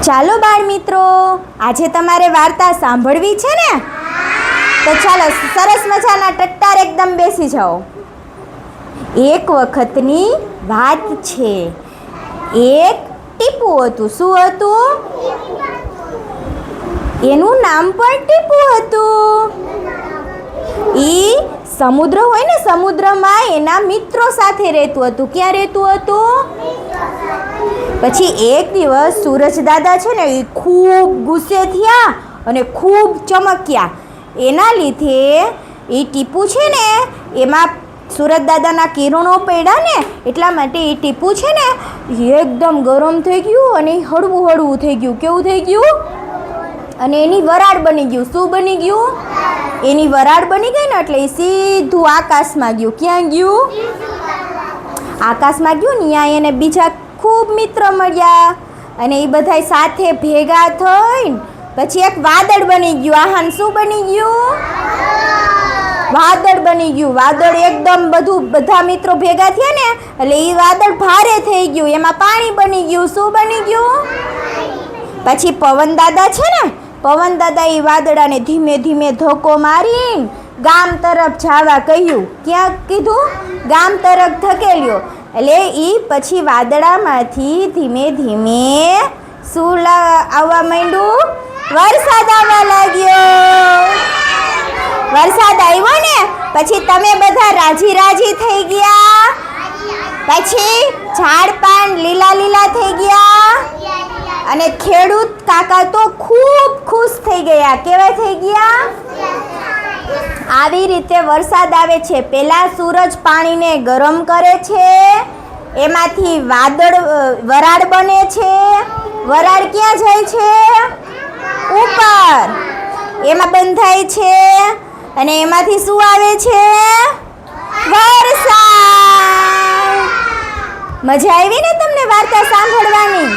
ચાલો બાળ મિત્રો, આજે તમારે વાર્તા સાંભળવી છે ને? તો ચાલો સરસ મજાના ટટ્ટાર એકદમ બેસી જાઓ. એક વખતની વાત છે. એક ટીપુ હતું. શું હતું? એનું નામ પણ ટીપુ હતું. ઈ સમુદ્ર હોય ને, સમુદ્રમાં એના મિત્રો સાથે રહેતું હતું. ક્યાં રહેતું હતું? પછી એક દિવસ સૂરજ દાદા છે ને, એ ખૂબ ગુસ્સે થયા અને ખૂબ ચમક્યા. એના લીધે એ ટીપુ છે ને, એમાં સૂરજ દાદાના કિરણો પડ્યા ને, એટલા માટે એ ટીપુ છે ને એકદમ ગરમ થઈ ગયું અને હળવું હળવું થઈ ગયું. કેવું થઈ ગયું? અને એની વરાળ બની ગયું. શું બની ગયું? એની વરાળ બની ગઈ ને એટલે એ સીધું આકાશમાં ગયું. ક્યાં ગયું? આકાશમાં ગયું ને. ત્યાં એને બીજા ખૂબ મિત્ર મળ્યા અને એ બધા સાથે ભેગા થઈને પછી એક વાદળ બની ગયું. આહાન શું બની ગયું? વાદળ બની ગયું. વાદળ એકદમ બધા મિત્રો ભેગા થયા ને એટલે એ વાદળ ભારે થઈ ગયું. એમાં પાણી બની ગયું. શું બની ગયું? પછી પવન દાદા છે ને, પવન દાદા એ વાદળાને ધીમે ધીમે ધોકો મારીને ગામ તરફ જવા કહ્યું. ક્યાં કીધું? ગામ તરફ ધકેલ્યો. એટલે એ પછી વાદળામાંથી ધીમે ધીમે શું આવવા માંડ્યું? વરસાદ આવવા લાગ્યો. વરસાદ આવ્યો ને પછી તમે બધા રાજી રાજી થઈ ગયા. પછી ઝાડ પાન લીલા લીલા થઈ ગયા અને ખેડૂત કાકા તો ખૂબ ખુશ થઈ ગયા. કેવા થઈ ગયા? આવી રીતે વરસાદ આવે છે. પહેલાં સૂરજ પાણીને ગરમ કરે છે, એમાંથી વરાળ બને છે. વરાળ ક્યાં જાય છે? ઉપર. એમાં બંધાય છે અને એમાંથી શું આવે છે? વરસાદ. મજા આવી ને તમને વાર્તા સાંભળવાની?